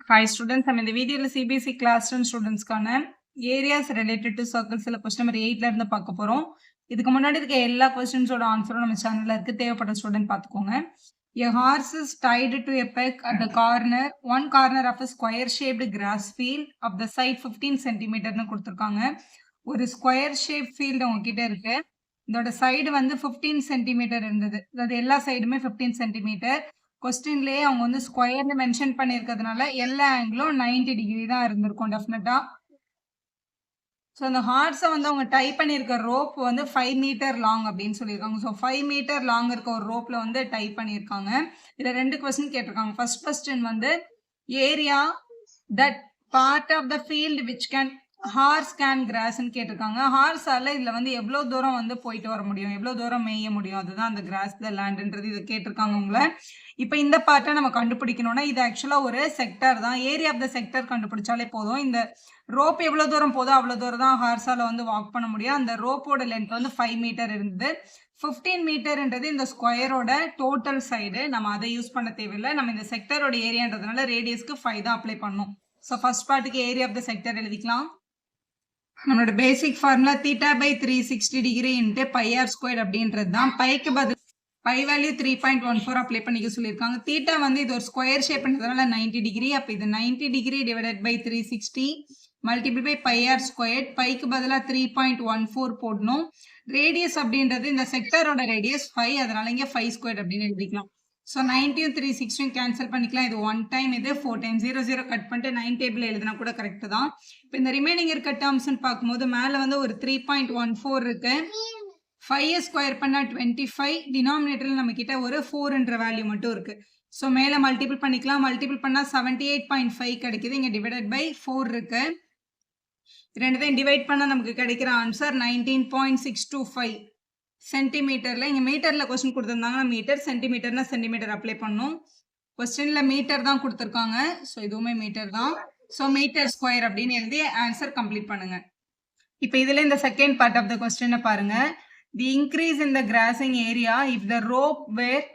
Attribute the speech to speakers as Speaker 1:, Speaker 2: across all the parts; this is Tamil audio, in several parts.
Speaker 1: Hi students, நம்ம இந்த வீடியோல CBSE class 10 ஸ்டூடெண்ட்ஸ்க்கான areas related to circles question number 8ல இருந்து பார்க்க போறோம். இதுக்கு முன்னாடி இருக்க எல்லா கொஸ்டின்ஸோட ஆன்சரும் நம்ம சேனல்ல இருக்கு. தேவைப்பட்ட ஸ்டூடெண்ட் பார்த்துக்கோங்க. A horse is tied to a peg at the corner, one corner of a square shaped grass field of the side 15 cm கொடுத்திருக்காங்க. ஒரு ஸ்கொயர் ஷேப் ஃபீல்டு உங்ககிட்ட இருக்கு. இதோட சைடு வந்து 15 சென்டிமீட்டர் இருந்தது. அதாவது எல்லா சைடுமே 15 சென்டிமீட்டர். கொஸ்டின்லயே அவங்க வந்து ஸ்கொயர்னு மென்ஷன் பண்ணியிருக்கிறதுனால எல்லா ஆங்கிளும் 90 டிகிரி தான் இருந்திருக்கும் டெஃபினட்டா. ஸோ அந்த ஹார்ஸை வந்து அவங்க டைப் பண்ணியிருக்க ரோப் வந்து 5 மீட்டர் லாங் அப்படின்னு சொல்லியிருக்காங்க. ஸோ 5 மீட்டர் லாங் இருக்க ஒரு ரோப்ல வந்து டைப் பண்ணியிருக்காங்க. இதில் 2 கொஸ்டின் கேட்டிருக்காங்க. ஃபர்ஸ்ட் கொஸ்டின் வந்து area that part of the field which can horse can கிராஸ்ன்னு கேட்டிருக்காங்க. ஹார்ஸால இதுல வந்து எவ்வளவு தூரம் வந்து போயிட்டு வர முடியும், எவ்வளவு தூரம் மேய முடியும், அதுதான் அந்த கிராஸ் த லேண்ட்ன்றது. இதை கேட்டிருக்காங்க உங்களை. இப்போ இந்த பார்ட்டை நம்ம கண்டுபிடிக்கணும்னா இது ஆக்சுவலா ஒரு செக்டர் தான். ஏரியா ஆஃப் த செக்டர் கண்டுபிடிச்சாலே போதும். இந்த ரோப் எவ்வளவு தூரம் போதோ அவ்வளவு தூரம் தான் ஹார்ஸால வந்து வாக் பண்ண முடியும். அந்த ரோப்போட லென்த் வந்து 5 மீட்டர் இருந்தது. 15 மீட்டர்ன்றது இந்த ஸ்கொயரோட டோட்டல் சைடு. நம்ம அதை யூஸ் பண்ண தேவையில்லை. நம்ம இந்த செக்டரோட ஏரியான்றதுனால ரேடியஸ்க்கு 5 தான் அப்ளை பண்ணணும். ஸோ ஃபர்ஸ்ட் பார்ட்டுக்கு ஏரியா ஆஃப் த செக்டர் எழுதிக்கலாம். நம்மளோட basic formula theta by 360 degree into pi r square அப்படின்றது தான். பைக்கு பதில் பை வேல்யூ 3.14 அப்ளை பண்ணிக்க சொல்லியிருக்காங்க. தீட்டா வந்து இது ஒரு ஸ்கொயர் ஷேப்ன்றதுனால 90 டிகிரி. அப்போ இது 90 degree divided by 360 multiple by pi r square. பைக்கு பதிலாக 3.14 போடணும். ரேடியஸ் அப்படின்றது இந்த செக்டரோட ரேடியஸ் 5, அதனால இங்கே 5 ஸ்கொயர் அப்படின்னு எழுதிக்கலாம். ஸோ 90யும் 360 கேன்சல் பண்ணிக்கலாம். இது 1 டைம், இது 4 டைம். 0 கட் பண்ணிட்டு 9 டேபிள் எழுதினா கூட கரெக்ட் தான். இப்போ இந்த ரிமைனிங் இருக்க டேர்ம்ஸ்ன்னு பார்க்கும்போது மேலே வந்து ஒரு 3.14 இருக்கு. 5 ஸ்கொயர் பண்ணா 25. டினாமினேட்டர்ல நம்ம கிட்ட ஒரு 4ன்ற வேல்யூ மட்டும் இருக்கு. ஸோ மேலே மல்டிபிள் பண்ணிக்கலாம். மல்டிபிள் பண்ணா 78.5 கிடைக்குது. இங்கே டிவைடட் பை 4 இருக்கு. ரெண்டுத்தையும் டிவைட் பண்ணா நமக்கு கிடைக்கிற ஆன்சர் 19.625 சென்டிமீட்டர்ல. இங்க மீட்டர்ல கொஸ்டின் கொடுத்திருந்தாங்கன்னா மீட்டர், சென்டிமீட்டர்னா சென்டிமீட்டர் அப்ளை பண்ணும். கொஸ்டின்ல மீட்டர் தான் கொடுத்திருக்காங்க. ஸோ இதுவுமே மீட்டர் தான். ஸோ மீட்டர் ஸ்கொயர் அப்படின்னு எழுதி ஆன்சர் கம்ப்ளீட் பண்ணுங்க. இப்போ இதுல இந்த செகண்ட் பார்ட் ஆஃப் த கொஸ்டினை பாருங்க. The increase in the crossing area if the rope were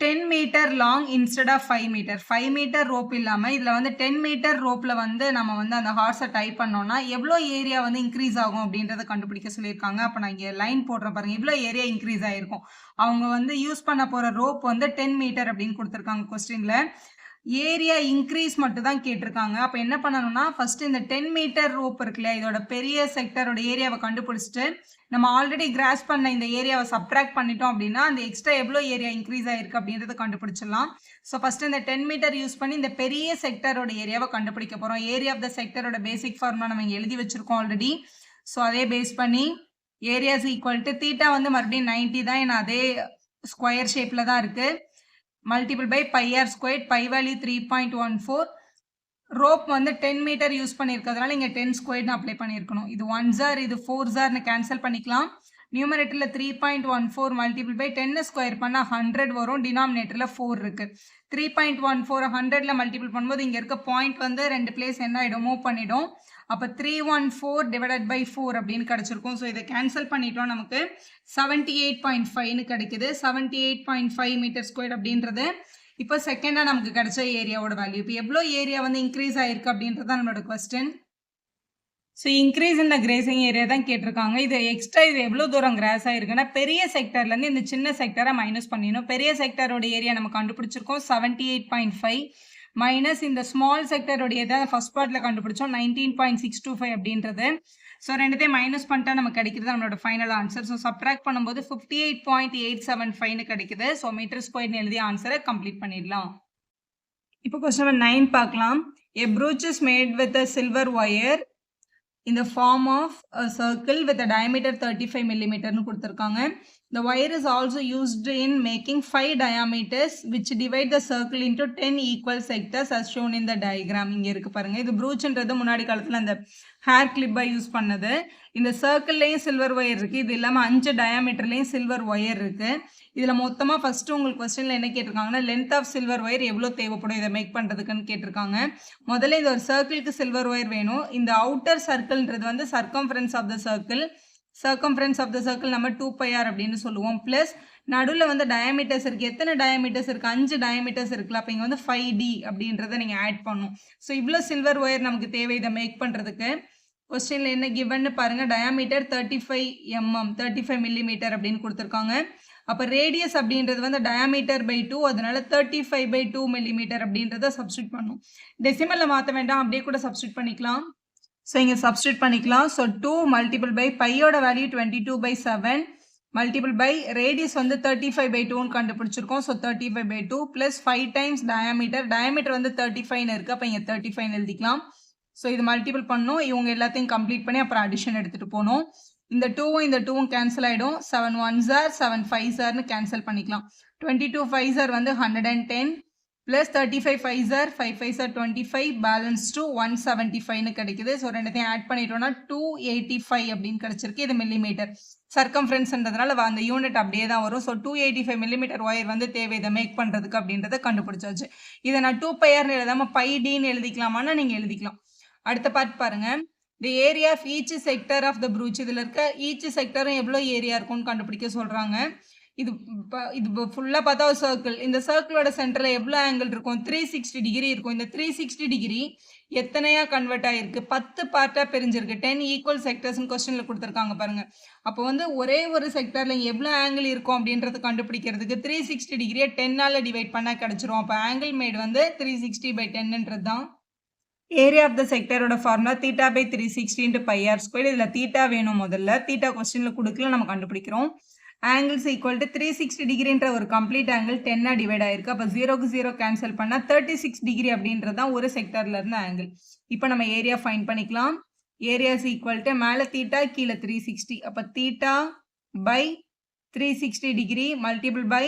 Speaker 1: 10 metre long instead of 5 metre. 5 metre rope இல்லாம இதுல வந்து 10 மீட்டர் ரோப்ல வந்து நம்ம வந்து அந்த ஹார்ஸை டைப் பண்ணோம்னா எவ்வளோ ஏரியா வந்து இன்க்ரீஸ் ஆகும் அப்படின்றத கண்டுபிடிக்க சொல்லியிருக்காங்க. அப்போ நான் இங்கே லைன் போடுறேன் பாருங்க. இவ்வளோ ஏரியா இன்க்ரீஸ் ஆயிருக்கும். அவங்க வந்து யூஸ் பண்ண போற ரோப் வந்து 10 மீட்டர் அப்படின்னு கொடுத்துருக்காங்க கொஸ்டின்ல. ஏரியா இன்க்ரீஸ் மட்டும் தான் கேட்டிருக்காங்க. அப்போ என்ன பண்ணணும்னா ஃபர்ஸ்ட் இந்த 10 மீட்டர் ரோப் இருக்குல்ல, இதோட பெரிய செக்டரோட ஏரியாவை கண்டுபிடிச்சிட்டு நம்ம ஆல்ரெடி கிராஸ் பண்ண இந்த ஏரியாவை சப்ட்ராக்ட் பண்ணிட்டோம் அப்படின்னா அந்த எக்ஸ்ட்ரா எவ்வளோ ஏரியா இன்க்ரீஸ் ஆயிருக்கு அப்படின்றத கண்டுபிடிச்சிடலாம். ஸோ ஃபர்ஸ்ட் இந்த 10 மீட்டர் யூஸ் பண்ணி இந்த பெரிய செக்டரோட ஏரியாவை கண்டுபிடிக்க போறோம். ஏரியா ஆஃப் த செக்டரோட பேசிக் ஃபார்முலா நம்ம இங்கே எழுதி வச்சிருக்கோம் ஆல்ரெடி. ஸோ அதே பேஸ் பண்ணி ஏரியாஸ் ஈக்குவல் டு தீட்டா வந்து மறுபடியும் 90 தான், ஏன்னா அதே ஸ்கொயர் ஷேப்ல தான் இருக்கு. Multiple by pi r square. Pi value 3.14. Rope வந்து 10 மீட்டர் யூஸ் பண்ணியிருக்கிறதுனால இங்கே 10 ஸ்கொயர்னு அப்ளை பண்ணியிருக்கணும். இது 1 ஜார், இது 4 ஜார்னு கேன்சல் பண்ணிக்கலாம். நியூமரேட்டரில் 3.14 மல்டிபிள் பை 10 ஸ்கொயர் பண்ணால் 100 வரும். டினாமினேட்டரில் 4 இருக்கு. 3.14 100ல் மல்டிபிள் பண்ணும்போது இங்கே இருக்க பாயிண்ட் வந்து 2 பிளேஸ் என்ன ஆகிடும், மூவ் பண்ணிடும். அப்போ 314 டிவைடட் பை 4 அப்படின்னு கிடைச்சிருக்கும். ஸோ இதை கேன்சல் பண்ணிட்டோம், நமக்கு 78.5ன்னு கிடைக்குது. 78.5 மீட்டர் ஸ்கொயர் அப்படின்றது இப்போ செகண்டாக நமக்கு கிடைச்ச ஏரியாவோட வேல்யூ. இப்போ எவ்வளோ ஏரியா வந்து இன்க்ரீஸ் ஆயிருக்கு அப்படின்றது தான் நம்மளோட கொஸ்டின். ஸோ இன்க்ரீஸ் இந்த கிரேசிங் ஏரியா தான் கேட்டிருக்காங்க. இது எக்ஸ்ட்ரா இது எவ்வளோ தூரம் கிராஸ் ஆயிருக்குன்னா பெரிய செக்டர்லேருந்து இந்த சின்ன செக்டரை மைனஸ் பண்ணிடணும். பெரிய செக்டரோட ஏரியா நம்ம கண்டுபிடிச்சிருக்கோம் 78.5 மைனஸ் இந்த ஸ்மால் செக்டரோடைய தான் ஃபர்ஸ்ட் பார்ட்டில் கண்டுபிடிச்சோம் 19.625 அப்படின்றது. ஸோ ரெண்டுத்தையும் மைனஸ் பண்ணிட்டா நமக்கு கிடைக்கிறது நம்மளோட ஃபைனல் ஆன்சர். ஸோ சப்ட்ராக்ட் பண்ணும்போது 58.875ன்னு கிடைக்குது. ஸோ மீட்டர் ஸ்கொயர்னு எழுதி ஆன்சரை கம்ப்ளீட் பண்ணிடலாம். இப்போ கொஸ்டின் நம்பர் 9 பார்க்கலாம். A brooch is made with a silver wire in the form of a circle with a diameter 35 millimeterன்னு கொடுத்துருக்காங்க. The wire is also used in making 5 diameters which divide the circle into 10 equal sectors as shown in the diagram. இங்க இருக்கு பாருங்க. இது ப்ரூச்ன்றது முன்னாடி காலத்துல அந்த ஹேர் கிளிப்பை யூஸ் பண்ணது. இந்த சர்க்கிள்லையும் சில்வர் ஒயர் இருக்கு. இது இல்லாமல் 5 டயாமீட்டர்லையும் சில்வர் ஒயர் இருக்கு. இதில் மொத்தமாக ஃபர்ஸ்ட் உங்களுக்கு கொஸ்டின்ல என்ன கேட்டிருக்காங்கன்னா லென்த் ஆஃப் சில்வர் ஒயர் எவ்வளோ தேவைப்படும் இதை மேக் பண்ணுறதுக்குன்னு கேட்டிருக்காங்க. முதல்ல இந்த ஒரு சர்க்கிளுக்கு சில்வர் ஒயர் வேணும். இந்த அவுட்டர் சர்க்கிள்ன்றது வந்து circumference of the circle. Circumference of the circle நம்ம 2πr அப்படின்னு சொல்லுவோம். ப்ளஸ் நடுவில் வந்து டயாமீட்டர்ஸ் இருக்குது. எத்தனை டயாமீட்டர்ஸ் இருக்குது? 5 டயாமீட்டர்ஸ் இருக்குல்ல. அப்போ இங்கே வந்து 5D அப்படின்றத நீங்கள் ஆட் பண்ணணும். ஸோ இவ்வளோ சில்வர் ஒயர் நமக்கு தேவை இதை மேக் பண்ணுறதுக்கு. கொஸ்டினில் என்ன கிவன்னு பாருங்கள். டயாமீட்டர் 35 mm 35 மில்லிமீட்டர் அப்படின்னு கொடுத்துருக்காங்க. அப்போ ரேடியஸ் அப்படின்றது வந்து டயாமீட்டர் பை 2, அதனால 35/2 மில்லிமீட்டர் அப்படின்றத சப்ஸ்டியூட் பண்ணும். டெசிமலில் மாற்ற வேண்டாம், அப்படியே கூட சப்ஸ்டியூட் பண்ணிக்கலாம். ஸோ இங்கே சப்ஸ்டியூட் பண்ணிக்கலாம். ஸோ 2 மல்டிபிள் பை பையோட வேல்யூ 22/7 மல்டிபிள் பை ரேடியஸ் வந்து 35/2ன்னு கண்டுபிடிச்சிருக்கோம். ஸோ 35/2 ப்ளஸ் 5 டைம்ஸ் டயாமீட்டர் வந்து 35ன்னு இருக்குது. அப்போ இங்கே 35 எழுதிக்கலாம். ஸோ இது மல்டிபிள் பண்ணணும். இவங்க எல்லாத்தையும் கம்ப்ளீட் பண்ணி அப்புறம் அடிஷன் எடுத்துகிட்டு போகணும். இந்த 2வும் இந்த 2வும் கேன்சல் ஆகிடும். 7 1s are 7 5s are cancel பண்ணிக்கலாம். 22 5s are வந்து 110 plus 35 5s are 5 5s are 25 balance to 175ன்னு கிடைக்குது. ஸோ ரெண்டுத்தையும் ஆட் பண்ணிட்டோம்னா 285 அப்படின்னு கிடைச்சிருக்கு. இது மில்லிமீட்டர். சர்க்கம்ஃபரன்ஸ்ன்றதுனால அந்த யூனிட் அப்படியே தான் வரும். ஸோ 285 மில்லிமீட்டர் ஒயர் வந்து தேவை இதை மேக் பண்ணுறதுக்கு அப்படின்றத கண்டுபிடிச்சாச்சு. இதை நான் 2πrன்னு எழுதாமல் πdன்னு எழுதிக்கலாமான்னா நீங்கள் எழுதிக்கலாம். அடுத்த பார்ட் பாருங்கள். The area of each sector of the brooch. இதில் இருக்க ஈச் செக்டரும் எவ்வளோ ஏரியா இருக்கும்னு கண்டுபிடிக்க சொல்கிறாங்க. இது ஃபுல்லாக பார்த்தா ஒரு சர்க்கிள். இந்த சர்க்கிளோட சென்டரில் எவ்வளோ ஆங்கிள் இருக்கும்? 360 டிகிரி இருக்கும். இந்த 360 டிகிரி எத்தனையாக கன்வெர்ட் ஆகிருக்கு? 10 பார்ட்டாக பிரிஞ்சிருக்கு. 10 ஈக்குவல் செக்டர்ஸ்னு கொஸ்டினில் கொடுத்துருக்காங்க பாருங்கள். அப்போ வந்து ஒரே ஒரு செக்டரில் எவ்வளோ ஆங்கிள் இருக்கும் அப்படின்றது கண்டுபிடிக்கிறதுக்கு 360 டிகிரியை 10ஆல் டிவைட் பண்ணால் கிடச்சிரும். அப்போ ஆங்கிள் மேட் வந்து 360/10ன்றது தான். ஏரியா ஆஃப் த செக்டரோட ஃபார்முலா θ/360 × πr². இதில் தீட்டா வேணும். முதல்ல தீட்டா கொஸ்டினில் கொடுக்கல, நம்ம கண்டுபிடிக்கிறோம். ஆங்கிள்ஸ் ஈக்குவல் டு 360 டிகிரின்ற ஒரு கம்ப்ளீட் ஆங்கிள் 10ஆக டிவைட் ஆயிருக்கு. அப்போ 0க்கு 0 கேன்சல் பண்ணால் 36 டிகிரி அப்படின்றது தான் ஒரு செக்டரில் இருந்த ஆங்கிள். இப்போ நம்ம ஏரியா ஃபைண்ட் பண்ணிக்கலாம். ஏரியாஸ் ஈக்குவல் டு மேலே தீட்டா கீழே 360. அப்போ θ/360 degree multiple by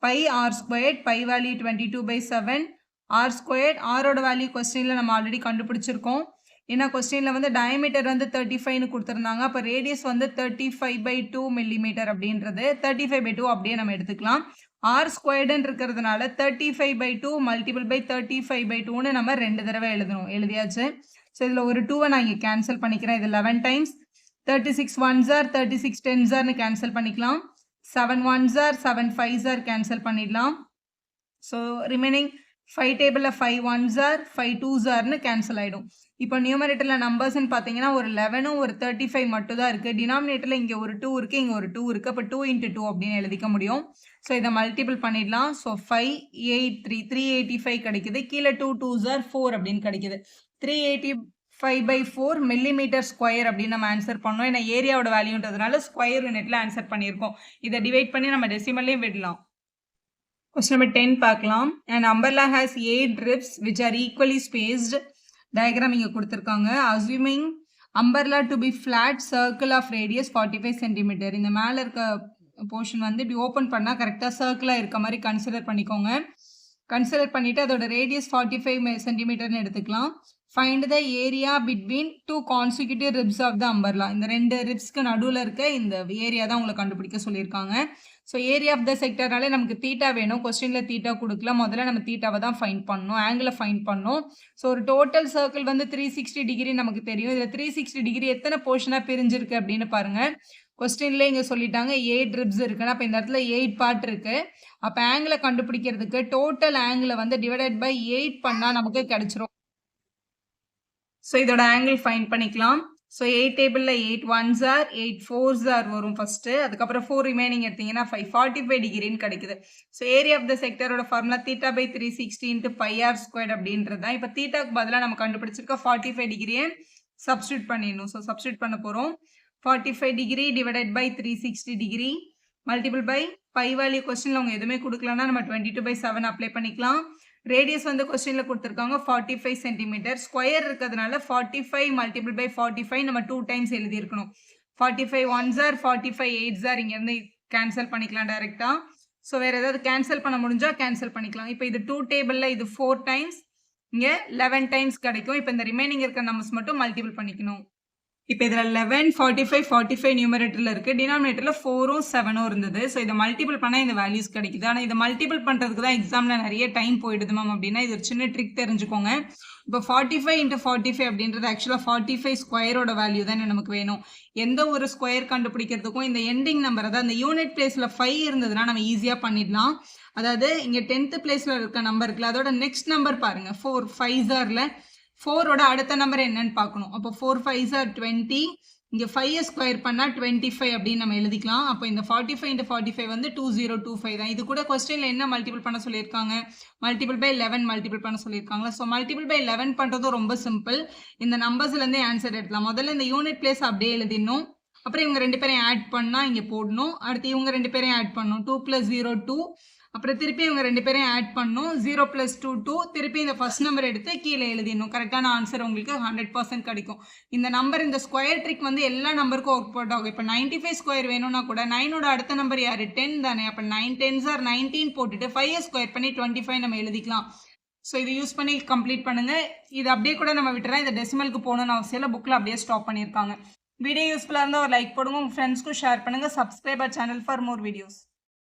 Speaker 1: πr². Pi value 22/7 r². ஆரோட வேல்யூ கொஸ்டினில் நம்ம ஆல்ரெடி கண்டுபிடிச்சிருக்கோம். ஏன்னா கொஸ்டினில் வந்து டயமீட்டர் வந்து 35ன்னு கொடுத்துருந்தாங்க. அப்போ ரேடியஸ் வந்து 35/2 மில்லிமீட்டர் அப்படின்றது 35/2 அப்படியே நம்ம எடுத்துக்கலாம். r² இருக்கிறதுனால 35/2 மல்டிபிள் பை 35/2ன்னு நம்ம 2 தடவை எழுதணும். எழுதியாச்சு. ஸோ இதில் ஒரு 2வை நான் இங்கே கேன்சல் பண்ணிக்கிறேன். இது 11 times. 36 1s are 36 10s are cancel பண்ணிக்கலாம். 7 1s are 7 5s are cancel பண்ணிடலாம். ஸோ ரிமைனிங் 5 டேபிளில் 5 1s are 5 2s are cancel ஆகிடும். இப்போ நியூமரேட்டரில் நம்பர்ஸ்ன்னு பார்த்தீங்கன்னா ஒரு 11ம் ஒரு 35 மட்டும் தான் இருக்குது. டினாமினேட்டரில் இங்கே ஒரு 2 இருக்குது, இங்கே ஒரு 2 இருக்குது. அப்போ 2 × 2 அப்படின்னு எழுதிக்க முடியும். ஸோ இதை மல்டிபிள் பண்ணிடலாம். ஸோ 5 8 385 கிடைக்குது. கீழே 2 2s are 4 அப்படின்னு கிடைக்குது. 385/4 மில்லிமீட்டர் ஸ்கொயர் அப்படின்னு நம்ம ஆன்சர் பண்ணோம். ஏன்னா ஏரியாவோட வேல்யூன்றதுனால ஸ்கொயர் யூனிட்டில் ஆன்சர் பண்ணியிருக்கோம். இதை டிவைட் பண்ணி நம்ம டெசிமல்லையும் விடலாம். Question number 10 பார்க்கலாம். An umbrella has 8 ribs which are equally spaced. Diagram இங்க கொடுத்திருக்காங்க. Assuming umbrella to be flat circle of radius 45 cm. இந்த மேல இருக்க போர்ஷன் வந்து இப்படி ஓப்பன் பண்ணா கரெக்டா சர்க்கிளா இருக்க மாதிரி கன்சிடர் பண்ணிக்கோங்க. கன்சிடர் பண்ணிட்டு அதோட ரேடியஸ் 45 cm எடுத்துக்கலாம். Find the area between two consecutive ribs of the umbrella. இந்த ரெண்டு ரிப்ஸ்க்கு நடுவில் இருக்க இந்த ஏரியா தான் உங்களை கண்டுபிடிக்க சொல்லியிருக்காங்க. ஸோ ஏரியா ஆஃப் த செக்டர்னாலே நமக்கு தீட்டா வேணும். கொஸ்டினில் தீட்டா கொடுக்கல. முதல்ல நம்ம தீட்டாவை தான் ஃபைண்ட் பண்ணணும், ஆங்கிளை ஃபைண்ட் பண்ணணும். ஸோ ஒரு டோட்டல் சர்க்கிள் வந்து 360 டிகிரி நமக்கு தெரியும். இதில் 360 டிகிரி எத்தனை போர்ஷனாக பிரிஞ்சிருக்கு அப்படின்னு பாருங்கள். கொஸ்டின்ல இங்கே சொல்லிட்டாங்க 8 ரிப்ஸ் இருக்குன்னா அப்போ இந்த இடத்துல 8 பார்ட் இருக்குது. அப்போ ஆங்கிளை கண்டுபிடிக்கிறதுக்கு டோட்டல் ஆங்கிளை வந்து டிவைடட் பை 8 பண்ணால் நமக்கு கிடைச்சிரும். ஸோ இதோட ஆங்கிள் ஃபைண்ட் பண்ணிக்கலாம். ஸோ 8 டேபிளில் 8 1s are 8 4s are வரும் ஃபஸ்ட்டு. அதுக்கப்புறம் 4 ரிமைனிங் எடுத்தீங்கன்னா 45 டிகிரின்னு கிடைக்குது. ஸோ ஏரியா ஆஃப் த செக்டரோட ஃபார்முலா θ/360 × πr² அப்படின்றது தான். இப்போ தீட்டாக்கு பதிலாக நம்ம கண்டுபிடிச்சிருக்க 45 டிகிரியை சப்ஸ்டியூட் பண்ணிடணும். ஸோ சப்ஸ்டியூட் பண்ண போகிறோம். 45 degree divided by 360 degree multiple by pi value கொஸ்டினில் அவங்க எதுவுமே கொடுக்கலன்னா நம்ம 22/7 அப்ளை பண்ணிக்கலாம். ரேடியஸ் வந்து கொஸ்டினில் கொடுத்துருக்காங்க 45 சென்டிமீட்டர். ஸ்கொயர் இருக்கிறதுனால 45 மல்டிபிள் பை 45 நம்ம 2 டைம்ஸ் எழுதியிருக்கணும். 45 1s are 45 8s are இங்கேருந்து கேன்சல் பண்ணிக்கலாம் டைரெக்டாக. ஸோ வேறு ஏதாவது கேன்சல் பண்ண முடிஞ்சால் கேன்சல் பண்ணிக்கலாம். இப்போ இது 2 டேபிளில் இது 4 டைம்ஸ், இங்கே 11 டைம்ஸ் கிடைக்கும். இப்போ இந்த ரிமைனிங் இருக்க நம்பர்ஸ் மட்டும் மல்டிபிள் பண்ணிக்கணும். இப்போ இதில் 11, 45, 45 நியூமரேட்டரில் இருக்குது. டினாமினேட்டரில் 4ம் 7ம் இருந்தது. ஸோ இதை மல்டிபிள் பண்ணால் இந்த வேல்யூஸ் கிடைக்குது. ஆனால் இதை மல்டிபிள் பண்ணுறதுக்கு தான் எக்ஸாமில் நிறைய டைம் போயிடுது மேம் அப்படின்னா இது ஒரு சின்ன ட்ரிக் தெரிஞ்சுக்கோங்க. இப்போ 45 × 45 அப்படின்றது ஆக்சுவலாக 45 ஸ்கொயரோட வேல்யூ தானே நமக்கு வேணும். எந்த ஒரு ஸ்கொயர் கண்டுபிடிக்கிறதுக்கும் இந்த எண்டிங் நம்பர் அதாவது அந்த யூனிட் பிளேஸில் 5 இருந்ததுன்னா நம்ம ஈஸியாக பண்ணிடலாம். அதாவது இங்கே 10th பிளேஸில் இருக்க நம்பர் இருக்குல்ல அதோட நெக்ஸ்ட் நம்பர் பாருங்கள் 4 5s ஆர்ல 4ஓட அடுத்த நம்பர் என்னன்னு பார்க்கணும். அப்போ 4 5s are 20. இங்கே 5 ஸ்கொயர் பண்ணால் 25 அப்படின்னு நம்ம எழுதிக்கலாம். அப்போ இந்த 45 × 45 வந்து 2025 தான். இது கூட கொஸ்டினில் என்ன மல்டிபிள் பண்ண சொல்லியிருக்காங்க, மல்டிபிள் பை 11 மல்டிபிள் பண்ண சொல்லியிருக்காங்களா. ஸோ மல்டிபிள் பை 11 பண்ணுறதும் ரொம்ப சிம்பிள். இந்த நம்பர்ஸ்லேருந்தே ஆன்சர் எடுக்கலாம். முதல்ல இந்த யூனிட் பிளேஸ் அப்படியே எழுதிடணும். அப்புறம் இவங்க 2 பேரையும் ஆட் பண்ணால் இங்கே போடணும். அடுத்து இவங்க 2 பேரையும் ஆட் பண்ணணும். 2 + 0 2. அப்புறம் திருப்பி இவங்க 2 பேரையும் ஆட் பண்ணணும். 0 + 2 2. திருப்பி இந்த ஃபர்ஸ்ட் நம்பர் எடுத்து கீழே எழுதிடணும். கரெக்டான ஆன்சர் உங்களுக்கு 100% கிடைக்கும். இந்த நம்பர் இந்த ஸ்கொயர் ட்ரிக் வந்து எல்லா நம்பருக்கும் ஒர்க் அவுட் ஆகும். இப்போ 95 ஸ்கொயர் வேணும்னா கூட 9ஓட அடுத்த நம்பர் யார் 10 தானே. அப்போ 9 10s are 19 போட்டுட்டு 5 ஸ்கொயர் பண்ணி 25 நம்ம எழுதிக்கலாம். ஸோ இது யூஸ் பண்ணி கம்ப்ளீட் பண்ணுங்க. இது அப்படியே கூட நம்ம விட்டுறோம். இதை டெசிமலுக்கு போகணும்னு அவசியம் இல்லை. புக்கில் அப்படியே ஸ்டாப் பண்ணியிருக்காங்க. வீடியோ யூஸ்ஃபுல்லாக இருந்தால் ஒரு லைக் போடுங்க. உங்கள் ஃப்ரெண்ட்ஸ்க்கும் ஷேர் பண்ணுங்கள். Subscribe our channel for more videos.